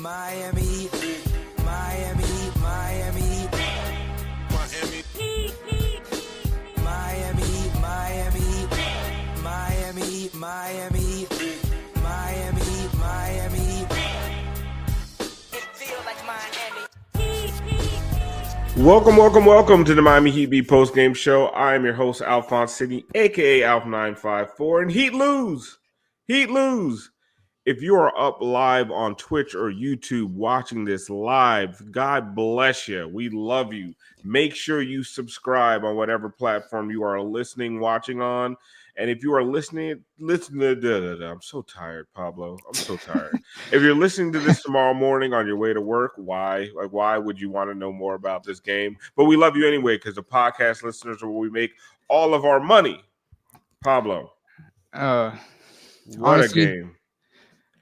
Miami, Miami, Miami, Miami, Miami, Miami, Miami, Miami, Miami, Miami. It feels like Miami. Welcome to the Miami Heat Beat Postgame Show. I am your host, Alphonse City, a.k.a. Alf954, and Heat lose. If you are up live on Twitch or YouTube watching this live, God bless you. We love you. Make sure you subscribe on whatever platform you are listening, watching on. And if you are listening, I'm so tired, Pablo. I'm so tired. If you're listening to this tomorrow morning on your way to work, why? Like, why would you want to know more about this game? But we love you anyway, because the podcast listeners are where we make all of our money. Pablo, what Honestly, a game.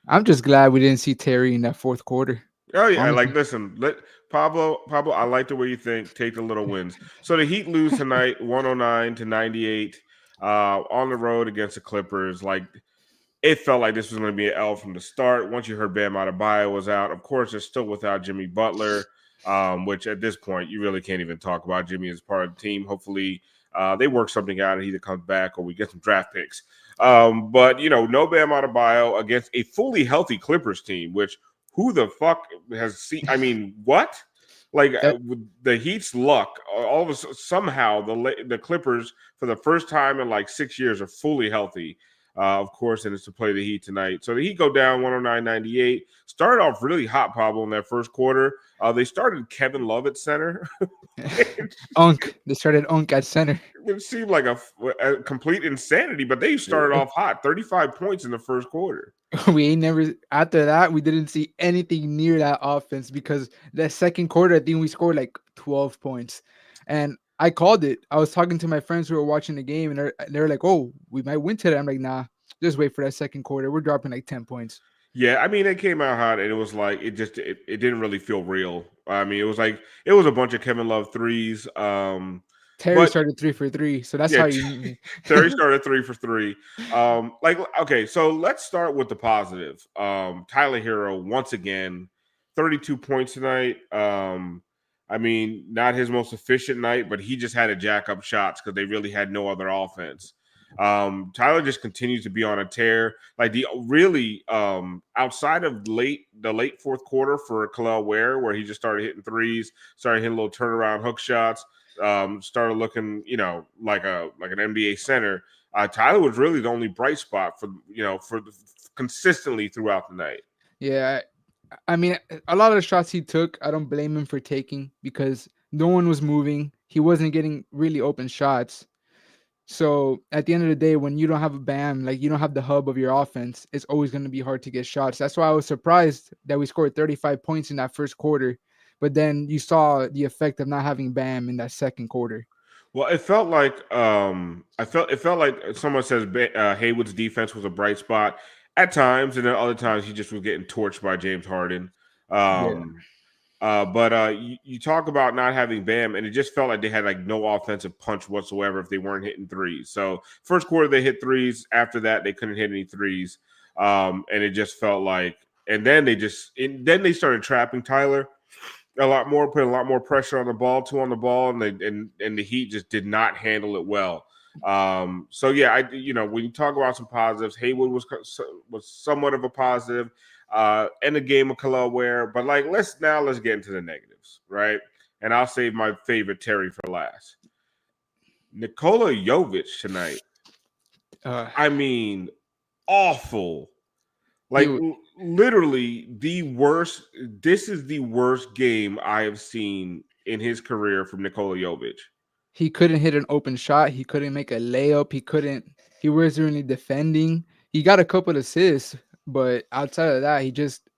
I'm just glad we didn't see Terry in that fourth quarter. Oh yeah, Honestly. like listen, let Pablo, I like the way you think. Take the little wins. So the Heat lose tonight, 109-98, on the road against the Clippers. Like it felt like this was going to be an L from the start. Once you heard Bam Adebayo was out, of course, they're still without Jimmy Butler, which at this point you really can't even talk about Jimmy as part of the team. Hopefully, they work something out and he either comes back or we get some draft picks. But no Bam Adebayo against a fully healthy Clippers team, which. Who the fuck has seen? I mean, what? Like with the Heat's luck, all of a sudden, somehow the Clippers for the first time in like 6 years are fully healthy. Of course, and it's to play the Heat tonight. So the Heat go down 109-98. Started off really hot, Pablo, in that first quarter. They started Kevin Love at center. They started Unk at center. It seemed like a complete insanity, but they started off hot. 35 points in the first quarter. We ain't never after that. We didn't see anything near that offense because the second quarter, I think we scored like 12 points, and I called it. I was talking to my friends who were watching the game, and they're like, "Oh, we might win today." I'm like, "Nah, just wait for that second quarter. We're dropping like 10 points." Yeah, I mean, it came out hot, and it was like it didn't really feel real. I mean, it was a bunch of Kevin Love threes. Terry started 3 for 3, so that's yeah, how you. Terry started 3 for 3. Okay, so let's start with the positive. Tyler Herro once again, 32 points tonight. I mean, not his most efficient night, but he just had to jack up shots because they really had no other offense. Tyler just continues to be on a tear. Like the really outside of the late fourth quarter for Kel'el Ware, where he just started hitting threes, started hitting little turnaround hook shots. Started looking, like an NBA center. Tyler was really the only bright spot for consistently throughout the night. Yeah, I mean, a lot of the shots he took, I don't blame him for taking because no one was moving. He wasn't getting really open shots. So at the end of the day, when you don't have a Bam, like you don't have the hub of your offense, it's always going to be hard to get shots. That's why I was surprised that we scored 35 points in that first quarter. But then you saw the effect of not having Bam in that second quarter. Well, it felt like it felt like someone says Haywood's defense was a bright spot at times, and then other times he just was getting torched by James Harden. But you talk about not having Bam, and it just felt like they had like no offensive punch whatsoever if they weren't hitting threes. So first quarter they hit threes. After that they couldn't hit any threes, and it just felt like. And then they started trapping Tyler a lot more, putting a lot more pressure on the ball, and the Heat just did not handle it well. So yeah, when you talk about some positives, Haywood was somewhat of a positive. In the game of Kel'el Ware, but like let's get into the negatives, right? And I'll save my favorite Terry for last. Nikola Jovic tonight. I mean, awful. Like literally the worst. This is the worst game I have seen in his career from Nikola Jovic. He couldn't hit an open shot. He couldn't make a layup. He wasn't really defending. He got a couple assists, but outside of that,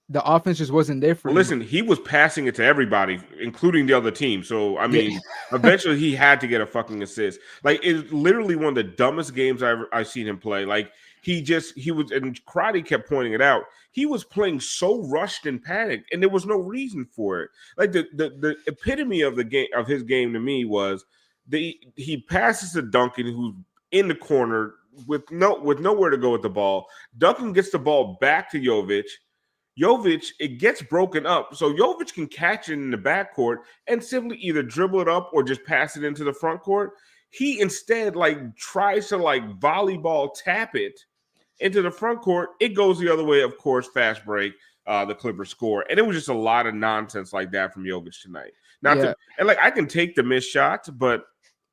the offense just wasn't there for him. Listen, he was passing it to everybody, including the other team. So, I mean, eventually he had to get a fucking assist. Like, it's literally one of the dumbest games I've seen him play. Like, he was, and Crotty kept pointing it out. He was playing so rushed and panicked, and there was no reason for it. Like, the epitome of his game to me was he passes to Duncan, who's in the corner with nowhere to go with the ball. Duncan gets the ball back to Jovic. Jovic, it gets broken up. So Jovic can catch it in the backcourt and simply either dribble it up or just pass it into the front court. He instead like tries to like volleyball tap it into the front court. It goes the other way, of course, fast break. The Clippers score. And it was just a lot of nonsense like that from Jovic tonight. And like I can take the missed shots, but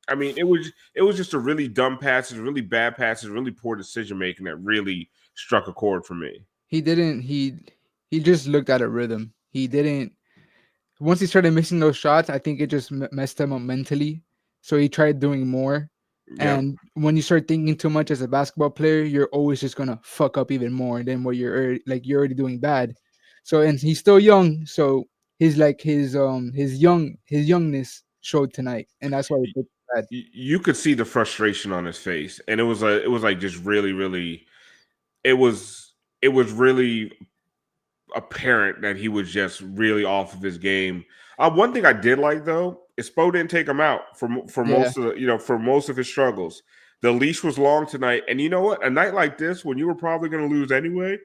I mean it was just a really dumb passes, really bad passes, really poor decision making that really struck a chord for me. He just looked at a rhythm. He didn't. Once he started missing those shots, I think it just messed him up mentally. So he tried doing more. Yeah. And when you start thinking too much as a basketball player, you're always just gonna fuck up even more than what you're already doing bad. So and he's still young, so his youngness showed tonight, and that's why he did bad. You could see the frustration on his face, and it was like just really, really, it was really apparent that he was just really off of his game. One thing I did like though is Spo didn't take him out for most of for most of his struggles. The leash was long tonight, and you know what? A night like this, when you were probably going to lose anyway,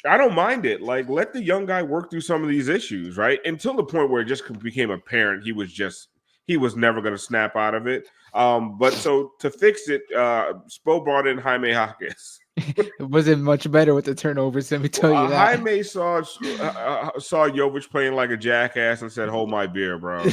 I don't mind it. Like, let the young guy work through some of these issues, right? Until the point where it just became apparent he was never going to snap out of it. But so to fix it, Spo brought in Jaime Jaquez. It wasn't much better with the turnovers. Let me tell you that. Jaime saw Jovic playing like a jackass and said, "Hold my beer, bro."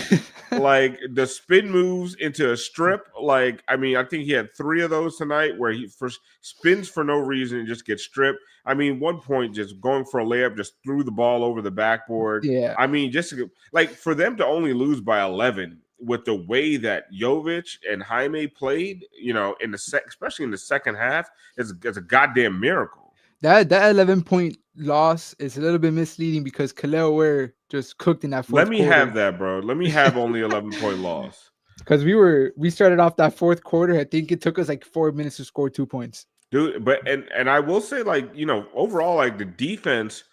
Like the spin moves into a strip. Like, I mean, I think he had 3 of those tonight where he first spins for no reason and just gets stripped. I mean, one point just going for a layup, just threw the ball over the backboard. Yeah. I mean, just like for them to only lose by 11 with the way that Jovic and Jaime played, in especially in the second half, is a goddamn miracle. That 11-point loss is a little bit misleading because Khalil Ware just cooked in that fourth quarter. Let me have that, bro. Let me have only 11-point loss. Because we started off that fourth quarter. I think it took us like 4 minutes to score 2 points. Dude, but and I will say, like, overall, like the defense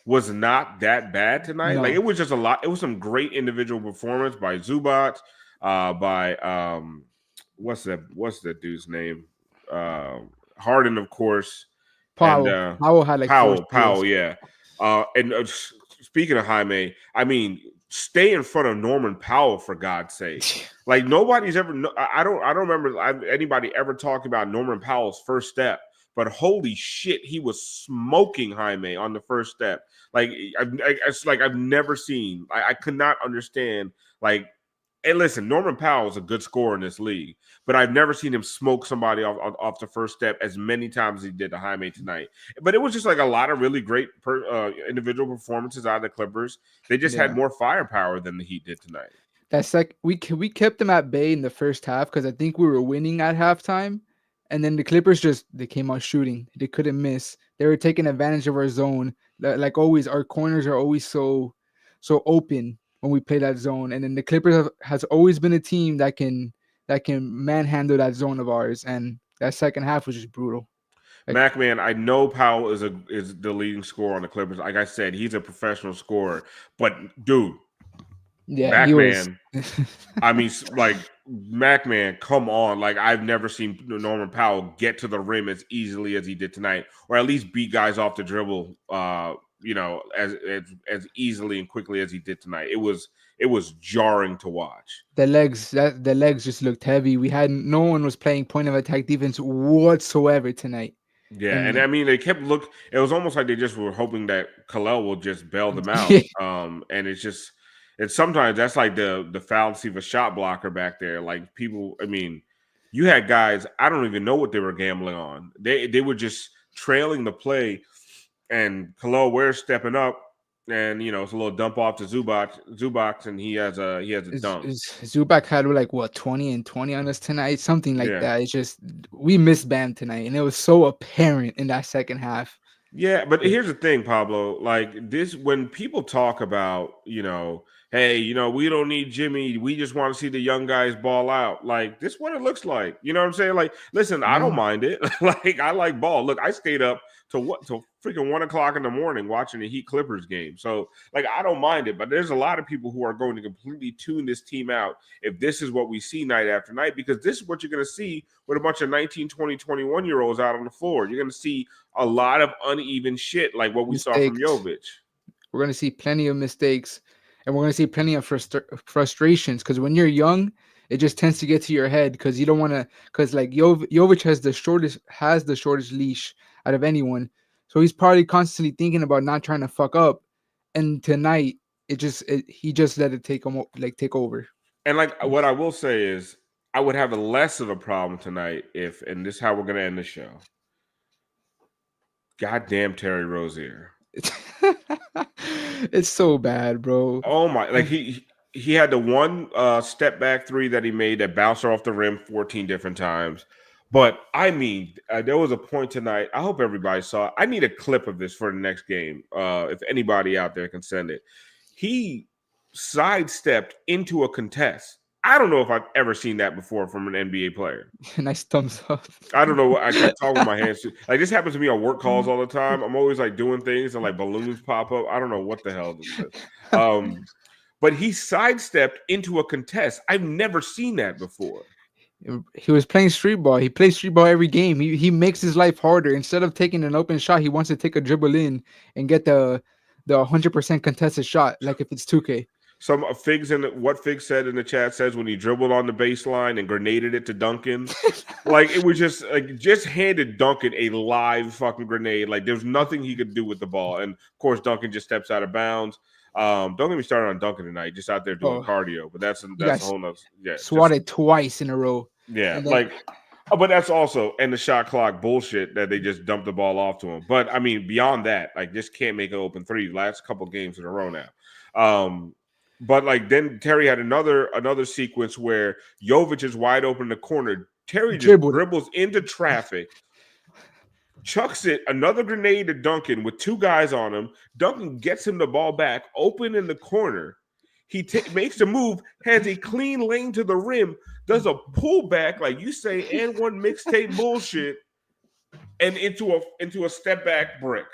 was not that bad tonight. No. Like it was just a lot. It was some great individual performance by Zubac, by what's that dude's name? Harden, of course. Powell. And, Powell had like Powell, yeah. And speaking of Jaime, I mean, stay in front of Norman Powell for God's sake. Like nobody's ever. I don't remember anybody ever talking about Norman Powell's first step. But holy shit, he was smoking Jaime on the first step. Like it's like I've never seen. I could not understand. Like, and listen, Norman Powell is a good scorer in this league, but I've never seen him smoke somebody off the first step as many times as he did to Jaime tonight. But it was just like a lot of really great individual performances out of the Clippers. They just had more firepower than the Heat did tonight. That's like we kept them at bay in the first half because I think we were winning at halftime. And then the Clippers they came out shooting. They couldn't miss. They were taking advantage of our zone. Like always, our corners are always so open when we play that zone. And then the Clippers has always been a team that can manhandle that zone of ours. And that second half was just brutal. Mac, man, I know Powell is the leading scorer on the Clippers. Like I said, he's a professional scorer. But dude, Mac, man, I mean, like. Mac, man, come on. Like, I've never seen Norman Powell get to the rim as easily as he did tonight, or at least beat guys off the dribble, as easily and quickly as he did tonight. It was jarring to watch. The legs just looked heavy. No one was playing point of attack defense whatsoever tonight. Yeah, and I mean, they kept it was almost like they just were hoping that Khalil will just bail them out. And it's just. And sometimes that's like the fallacy of a shot blocker back there. Like people, I mean, you had guys, I don't even know what they were gambling on. They were just trailing the play, and Khalil Ware stepping up, and it's a little dump off to Zubac, and he has a dunk. Zubac had like what 20 and 20 on us tonight, something like that. It's just we missed Bam tonight, and it was so apparent in that second half. Yeah, but here's the thing, Pablo. Like this, when people talk about hey, we don't need Jimmy. We just want to see the young guys ball out. Like, this is what it looks like. You know what I'm saying? Like, listen, I don't Yeah. mind it. Like, I like ball. Look, I stayed up to freaking 1 o'clock in the morning watching the Heat Clippers game. So, like, I don't mind it. But there's a lot of people who are going to completely tune this team out if this is what we see night after night, because this is what you're going to see with a bunch of 19, 20, 21-year-olds out on the floor. You're going to see a lot of uneven shit like what we saw from Mistakes. Jovic. We're going to see plenty of mistakes, and we're going to see plenty of frustrations, because when you're young, it just tends to get to your head, because you don't want to, because like Jovic has the shortest leash out of anyone, so he's probably constantly thinking about not trying to fuck up, and tonight he just let it take over. And like what I will say is, I would have a less of a problem tonight if, and this is how we're going to end the show. Goddamn Terry Rozier. It's so bad, bro. Oh my! Like he had the one step back three that he made that bounced off the rim 14 different times. But I mean, there was a point tonight. I hope everybody saw it. I need a clip of this for the next game. If anybody out there can send it. He sidestepped into a contest. I don't know if I've ever seen that before from an NBA player. Nice thumbs up. I don't know. I can't talk with my hands. Like, this happens to me on work calls all the time. I'm always like doing things and like balloons pop up. I don't know what the hell this is. But he sidestepped into a contest. I've never seen that before. He was playing street ball. He plays street ball every game. He makes his life harder. Instead of taking an open shot, he wants to take a dribble in and get the 100% contested shot, like if it's 2K. Some what Figs said in the chat says when he dribbled on the baseline and grenaded it to Duncan, like it was just handed Duncan a live fucking grenade. Like there's nothing he could do with the ball, and of course Duncan just steps out of bounds. Don't get me started on Duncan tonight. Just out there doing cardio, but that's a whole nother. Yeah, swatted twice in a row. Yeah, but that's also and the shot clock bullshit that they just dumped the ball off to him. But I mean, beyond that, like just can't make an open three. Last couple games in a row now. But like then Terry had another sequence where Jovic is wide open in the corner. Terry just dribbles into traffic, chucks it, another grenade to Duncan with two guys on him. Duncan gets him the ball back, open in the corner. He makes the move, has a clean lane to the rim, does a pullback, like you say, and one mixtape bullshit, and into a step back brick.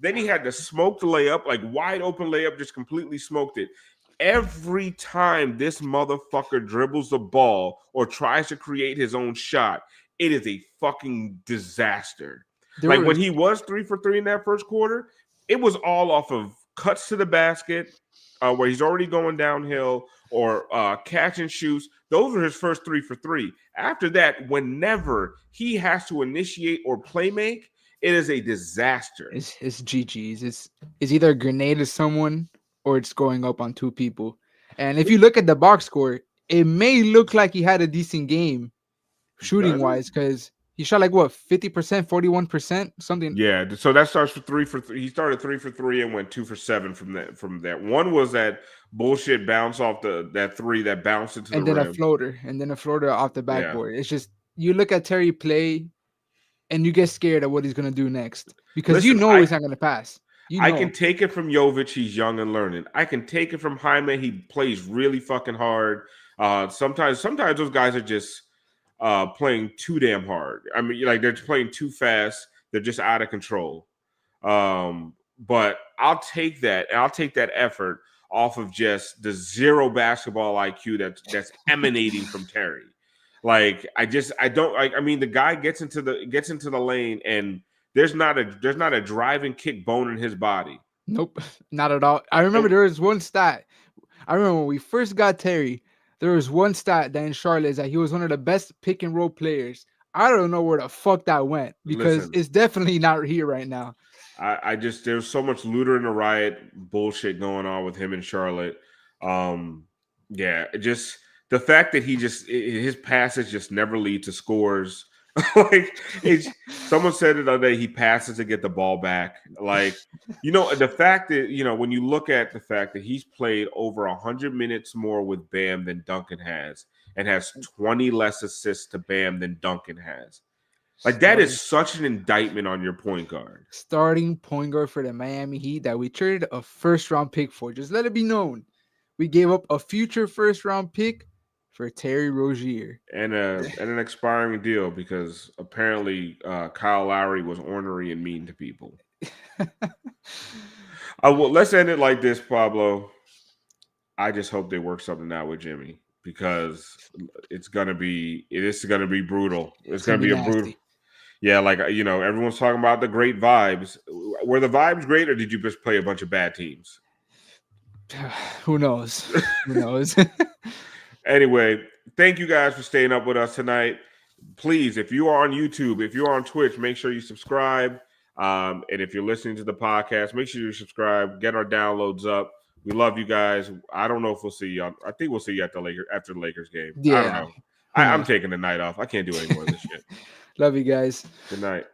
Then he had the smoked layup, like wide open layup, just completely smoked it. Every time this motherfucker dribbles the ball or tries to create his own shot, it is a fucking disaster. When he was 3 for 3 in that first quarter, it was all off of cuts to the basket, where he's already going downhill, or catch and shoots. Those are his first 3 for 3. After that, whenever he has to initiate or play make, it is a disaster. It's GG's. It's either a grenade to someone or it's going up on two people. And if you look at the box score, it may look like he had a decent game shooting wise, because he shot like what, 50%, 41%, something. Yeah, so that starts for 3 for 3. He started 3 for 3 and went 2 for 7 from that. One was that bullshit bounce off that three that bounced into the rim. And then a floater off the backboard. Yeah. It's just, you look at Terry play and you get scared of what he's gonna do next, because he's not gonna pass. I can take it from Jovic. He's young and learning. I can take it from Jaime. He plays really fucking hard. Sometimes those guys are just playing too damn hard. I mean, like they're playing too fast. They're just out of control. But I'll take that. And I'll take that effort off of just the zero basketball IQ that's emanating from Terry. Like I don't like. I mean, the guy gets into the lane and there's not a driving kick bone in his body. Nope, not at all. I remember there was one stat. I remember when we first got Terry, there was one stat that in Charlotte is that he was one of the best pick and roll players. I don't know where the fuck that went, because it's definitely not here right now. There's so much looter in the riot bullshit going on with him in Charlotte. Just the fact that his passes just never lead to scores. Like someone said it the other day, he passes to get the ball back. Like, the fact that, when you look at the fact that he's played over 100 minutes more with Bam than Duncan has, and has 20 less assists to Bam than Duncan has. Like, that is such an indictment on your point guard. Starting point guard for the Miami Heat that we traded a first-round pick for. Just let it be known. We gave up a future first-round pick for Terry Rozier. And an expiring deal because apparently Kyle Lowry was ornery and mean to people. Well, let's end it like this, Pablo. I just hope they work something out with Jimmy because it is gonna be brutal. It's gonna be a brutal. Yeah, like everyone's talking about the great vibes. Were the vibes great, or did you just play a bunch of bad teams? Who knows? Who knows? Anyway, thank you guys for staying up with us tonight. Please, if you are on YouTube, if you're on Twitch, make sure you subscribe. And if you're listening to the podcast, make sure you subscribe. Get our downloads up. We love you guys. I don't know if we'll see you. I think we'll see you after the Lakers game. Yeah. I don't know. I'm taking the night off. I can't do any more of this shit. Love you guys. Good night.